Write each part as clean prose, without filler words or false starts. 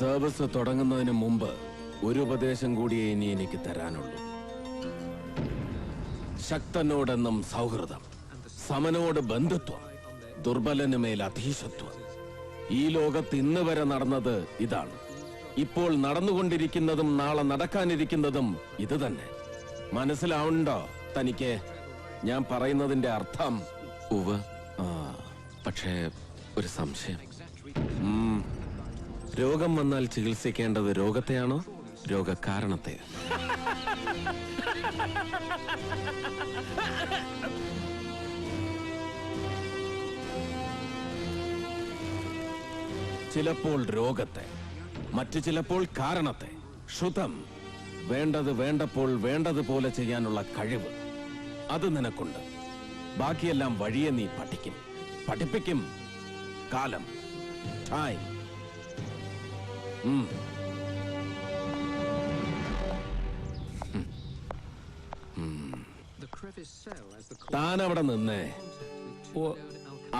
Service തുടങ്ങുന്നതിന് മുമ്പ് ഒരു ഉപദേശം കൂടിയേ ഇനി എനിക്ക് തരാനുള്ളൂ. ശക്തനോടെന്നും സൗഹൃദം, സമനോട് ബന്ധുത്വം, ദുർബലന് മേൽ അധീശത്വം. ഈ ലോകത്ത് ഇന്ന് വരെ നടന്നത് ഇതാണ്. ഇപ്പോൾ നടന്നുകൊണ്ടിരിക്കുന്നതും നാളെ നടക്കാനിരിക്കുന്നതും ഇത് തന്നെ. മനസ്സിലാവുണ്ടോ തനിക്ക് ഞാൻ പറയുന്നതിന്റെ അർത്ഥം? ഉവ്വ്. പക്ഷേ ഒരു സംശയം. രോഗം വന്നാൽ ചികിത്സിക്കേണ്ടത് രോഗത്തെയാണോ രോഗകാരണത്തെ? ചിലപ്പോൾ രോഗത്തെ, മറ്റു ചിലപ്പോൾ കാരണത്തെ. ശ്രുതം, വേണ്ടത് വേണ്ടപ്പോൾ വേണ്ടതുപോലെ ചെയ്യാനുള്ള കഴിവ് അത് നിനക്കുണ്ട്. ബാക്കിയെല്ലാം വഴിയെ നീ പഠിക്കും, പഠിപ്പിക്കും. കാലം, ടൈം. താൻ അവിടെ നിന്നേ.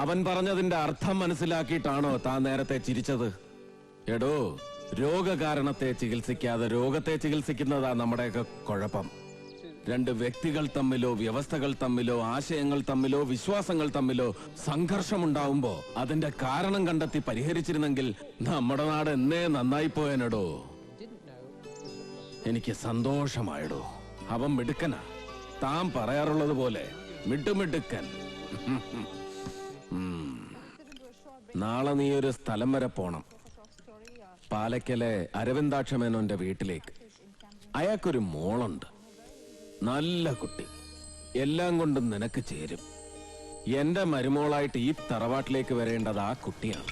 അവൻ പറഞ്ഞതിന്റെ അർത്ഥം മനസ്സിലാക്കിയിട്ടാണോ താൻ നേരത്തെ ചിരിച്ചത്? എടോ, രോഗകാരണത്തെ ചികിത്സിക്കാതെ രോഗത്തെ ചികിത്സിക്കുന്നതാ നമ്മുടെയൊക്കെ കുഴപ്പം. രണ്ട് വ്യക്തികൾ തമ്മിലോ വ്യവസ്ഥകൾ തമ്മിലോ ആശയങ്ങൾ തമ്മിലോ വിശ്വാസങ്ങൾ തമ്മിലോ സംഘർഷമുണ്ടാവുമ്പോ അതിന്റെ കാരണം കണ്ടെത്തി പരിഹരിച്ചിരുന്നെങ്കിൽ നമ്മുടെ നാട് എന്നേ നന്നായിപ്പോയനടോ. എനിക്ക് സന്തോഷമായടോ. അവൻ മിടുക്കനാ. താൻ പറയാറുള്ളത് പോലെ മിടുമിടുക്കൻ. നാളെ നീ ഒരു സ്ഥലം വരെ പോണം. പാലക്കലെ അരവിന്ദാക്ഷമേനോന്റെ വീട്ടിലേക്ക്. അയാൾക്കൊരു മോളുണ്ട്. നല്ല കുട്ടി. എല്ലാം കൊണ്ടും നിനക്ക് ചേരും. എന്റെ മരുമോളായിട്ട് ഈ തറവാട്ടിലേക്ക് വരേണ്ടത് ആ കുട്ടിയാണ്.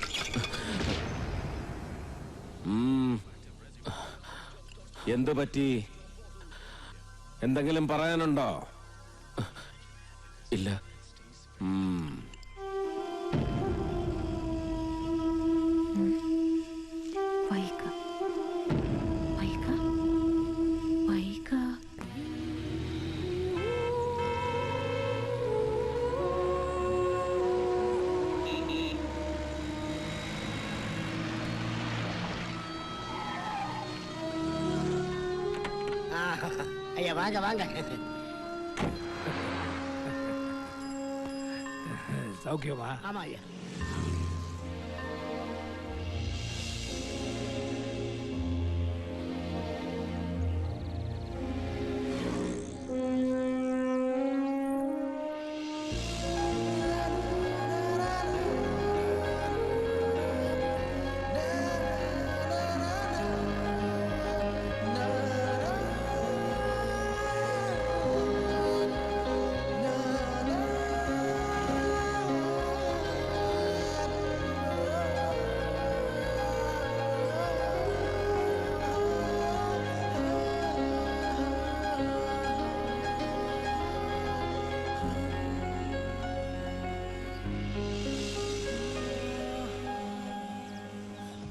എന്തു പറ്റി? എന്തെങ്കിലും പറയാനുണ്ടോ? ഇല്ല. ஐயா வாங்க வாங்க. சௌக்கியமா? ஆமா ஐயா.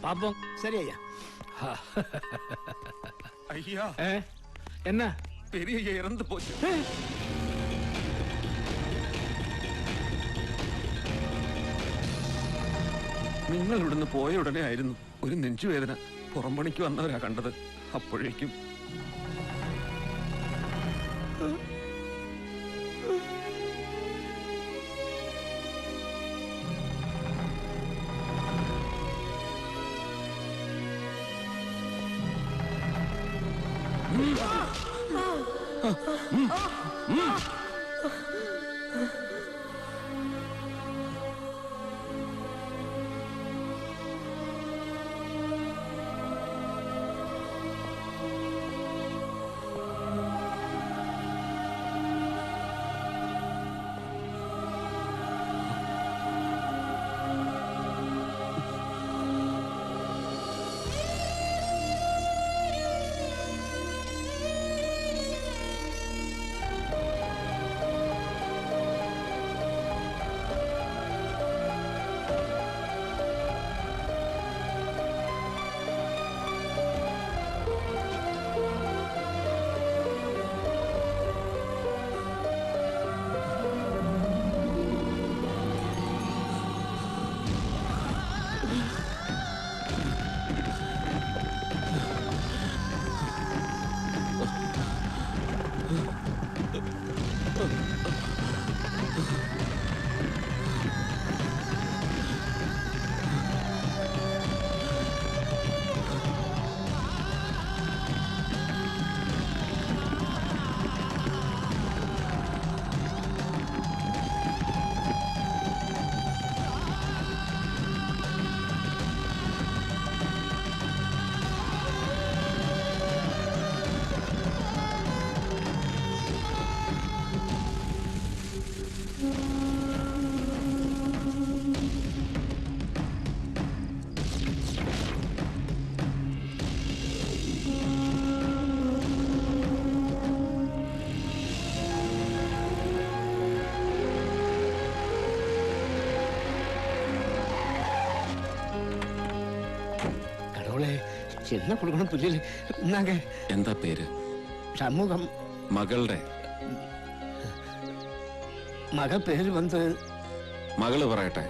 பாப்போம். சரி ஐயா. ஐயா, என்ன? பெரிய இறந்து போச்சு. നിങ്ങൾ ഇവിടുന്ന് പോയ ഉടനെ ആയിരുന്നു ഒരു നെഞ്ചുവേദന. പുറംപണിക്ക് വന്നവരാ കണ്ടത്. അപ്പോഴേക്കും என்ன கொடுக்கணும் புரியல. நாங்க എന്താ പേര്? சண்முகம். മകളുടെ മക പേര് വന്ന് മകള് പറയട്ടെ.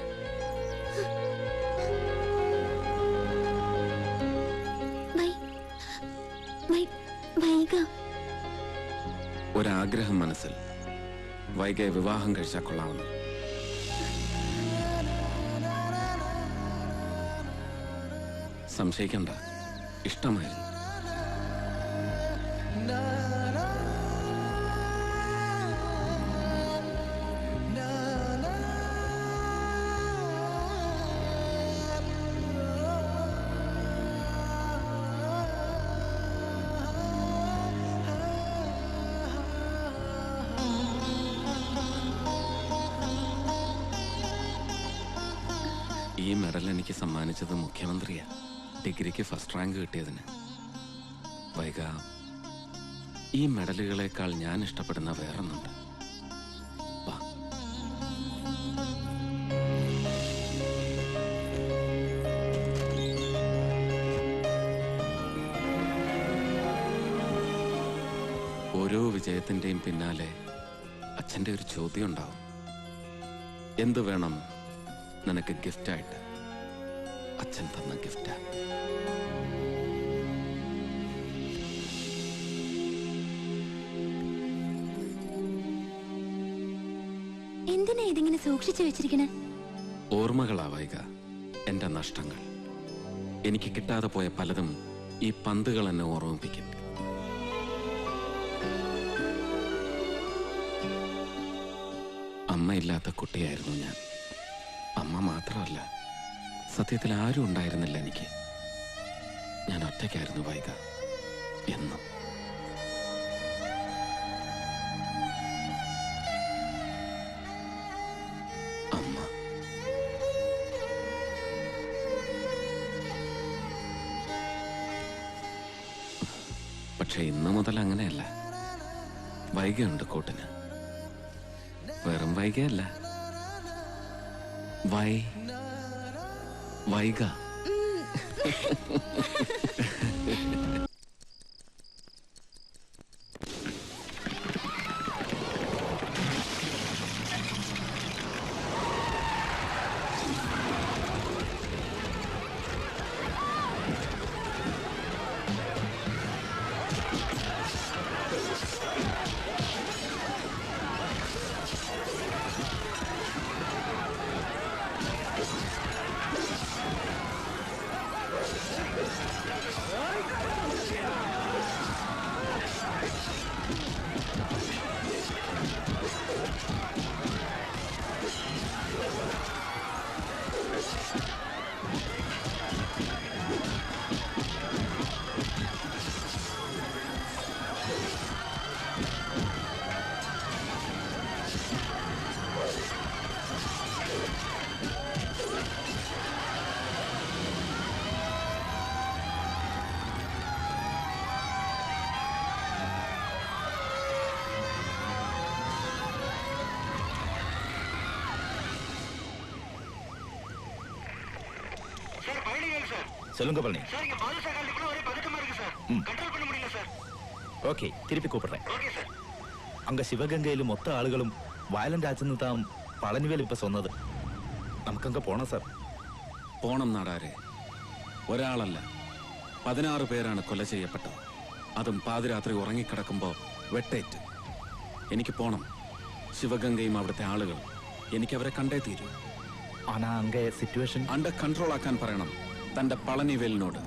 ഒരാഗ്രഹം മനസ്സിൽ, വൈകയെ വിവാഹം കഴിച്ചാൽ കൊള്ളാമെന്ന്. സംശയിക്കണ്ട, ഇഷ്ടമായിരുന്നു. ഈ മെഡൽ എനിക്ക് സമ്മാനിച്ചത് മുഖ്യമന്ത്രിയാ, ഡിഗ്രിക്ക് ഫസ്റ്റ് റാങ്ക് കിട്ടിയതിന്. വൈക, ഈ മെഡലുകളെക്കാൾ ഞാൻ ഇഷ്ടപ്പെടുന്ന വേറൊന്നുണ്ട്. വാ. ഓരോ വിജയത്തിന്റെയും പിന്നാലെ അച്ഛൻ്റെ ഒരു ചോദ്യം ഉണ്ടാവും. എന്ത് വേണം നിനക്ക് ഗിഫ്റ്റായിട്ട്? അച്ഛൻ തന്ന ഗിഫ്റ്റാ. എന്തിനാ ഇതിങ്ങനെ സൂക്ഷിച്ചു വെച്ചിരിക്കണേ? ഓർമ്മകളാ വൈക, എന്റെ നഷ്ടങ്ങൾ. എനിക്ക് കിട്ടാതെ പോയ പലതും ഈ പന്തുകൾ എന്നെ ഓർമ്മിപ്പിക്കും. അമ്മയില്ലാത്ത കുട്ടിയായിരുന്നു ഞാൻ. അമ്മ മാത്രമല്ല, സത്യത്തിൽ ആരും ഉണ്ടായിരുന്നില്ല എനിക്ക്. ഞാൻ ഒറ്റയ്ക്കായിരുന്നു വൈക, എന്നും. അമ്മ. പക്ഷെ ഇന്ന് മുതൽ അങ്ങനെയല്ല. വൈകയുണ്ട് കൂട്ടിന്. വെറും വൈകയല്ല, വൈക. சொல்லுங்க பழனி. ஓகே, திருப்பி கூப்பிடுறேன். அங்க சிவகங்கையிலும் மொத்த ஆளுகளும் വയലന്റ് ആച്ചെന്ന് താൻ പളനിവേൽ ഇപ്പൊ സ്വന്നത്. നമുക്കങ്ങ് പോണം സാർ. പോണം നാടാരെ. ഒരാളല്ല, 16 പേരാണ് കൊല ചെയ്യപ്പെട്ടത്. അതും പാതിരാത്രി ഉറങ്ങിക്കിടക്കുമ്പോ വെട്ടേറ്റ്. എനിക്ക് പോണം. ശിവഗംഗയും അവിടുത്തെ ആളുകൾ, എനിക്കവരെ കണ്ടേ തീരൂ. ആനാ അങ്ക സിറ്റുവേഷൻ അണ്ടർ കൺട്രോൾ ആക്കാൻ പറയണം തന്റെ പളനിവേലിനോട്.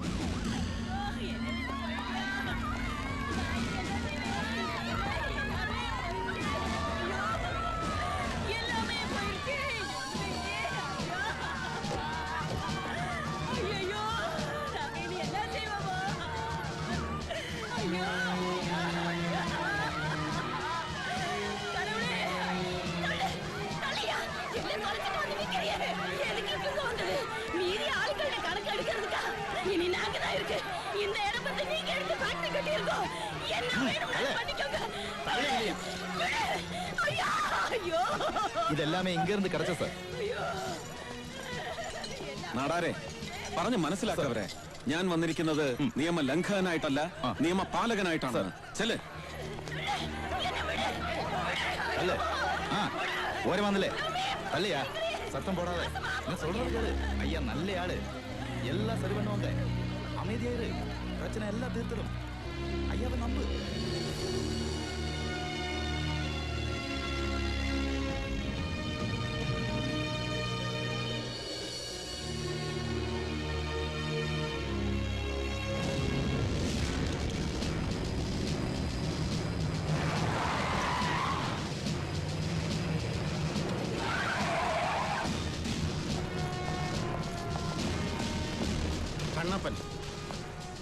இனி நாங்க தான் இருக்கு. இந்த இடம் வந்து நீங்க எடுத்து ஃபேக்டரி கட்டி இருக்கோம். என்ன வேணும் பண்ணிக்கோங்க. ஐயோ ഇതെല്ലാമേ ഇങ്ങിരുന്ന് കിടച്ച സർ. നാടാരെ പറഞ്ഞു മനസ്സിലാക്കവരെ. ഞാൻ വന്നിരിക്കുന്നത് നിയമ ലംഘകനായിട്ടല്ല, നിയമപാലകനായിട്ടാണ്. ചെല്. അല്ലേ ഓരെ വന്നില്ലേ അല്ലയാ സത്തം പോടാതെ അയ്യാ നല്ലയാള് எல்லாம் சரி பண்ணுவாங்க. அமைதியாயிரு, பிரச்சனை எல்லாம் தீர்த்துடும். ஐயாவை நம்பு. കണ്ണപ്പൻ,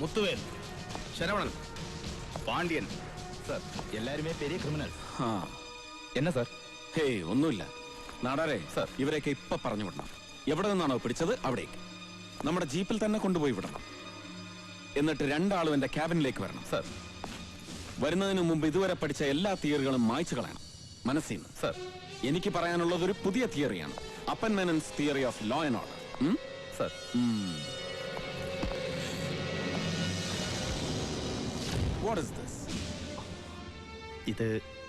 മുത്തുവേൽ, ശരവണൻ, പാണ്ഡ്യൻ. സാർ എല്ലാരുമേ പെരിയ ക്രിമിനൽ. എന്നാ സാർ? ഹേയ് ഒന്നുമില്ല. നാടാരെ സാർ, ഇവരെയൊക്കെ ഇപ്പൊ പറഞ്ഞു വിടണം. എവിടെ നിന്നാണോ പിടിച്ചത് അവിടേക്ക് നമ്മുടെ ജീപ്പിൽ തന്നെ കൊണ്ടുപോയി വിടണം. എന്നിട്ട് രണ്ടാളും എന്റെ ക്യാബിനിലേക്ക് വരണം. സാർ വരുന്നതിന് മുമ്പ് ഇതുവരെ പഠിച്ച എല്ലാ തിയറികളും മായ്ച്ചു കളയണം മനസ്സിൽ നിന്ന്. സാർ എനിക്ക് പറയാനുള്ളത് ഒരു പുതിയ തിയറിയാണ്. അപ്പൻ Menon's theory of law and order. Sir What is this?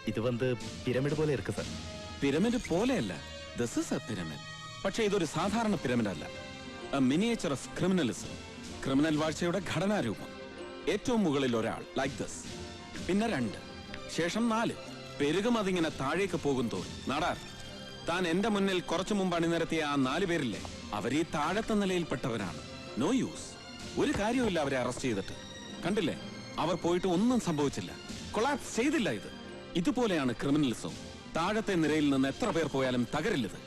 ഇത് വന്ന് പിരമിഡ് പോലെ ഇருக்கு സാർ. പിരമിഡ് പോലെയല്ല. This is a pyramid. പക്ഷേ ഇതൊരു സാധാരണ പിരമിഡ് അല്ല. A miniature of criminalism. Criminal വാഴ്ചയുടെ ഘടനാരൂപം. ഏറ്റവും മുകളിൽ ഒരാൾ ലൈക്ക് ദിസ്, പിന്നെ 2, ശേഷം 4. പെരുകും അതിങ്ങനെ താഴേക്ക് പോകും തോറും. നാടാർ, താൻ എന്റെ മുന്നിൽ കുറച്ചു മുമ്പ് അണിനിരത്തിയ ആ 4 പേരില്ലേ, അവർ ഈ താഴത്തെ നിലയിൽപ്പെട്ടവരാണ്. No use. ഒരു കാര്യവുമില്ല അവരെ അറസ്റ്റ് ചെയ്തിട്ട്. കണ്ടില്ലേ, അവർ പോയിട്ട് ഒന്നും സംഭവിച്ചില്ല. കൊളാപ്സ് ചെയ്തില്ല. ഇതുപോലെയാണ് ക്രിമിനലിസം. താഴത്തെ നിരയിൽ നിന്ന് എത്ര പേർ പോയാലും തകരില്ലത്.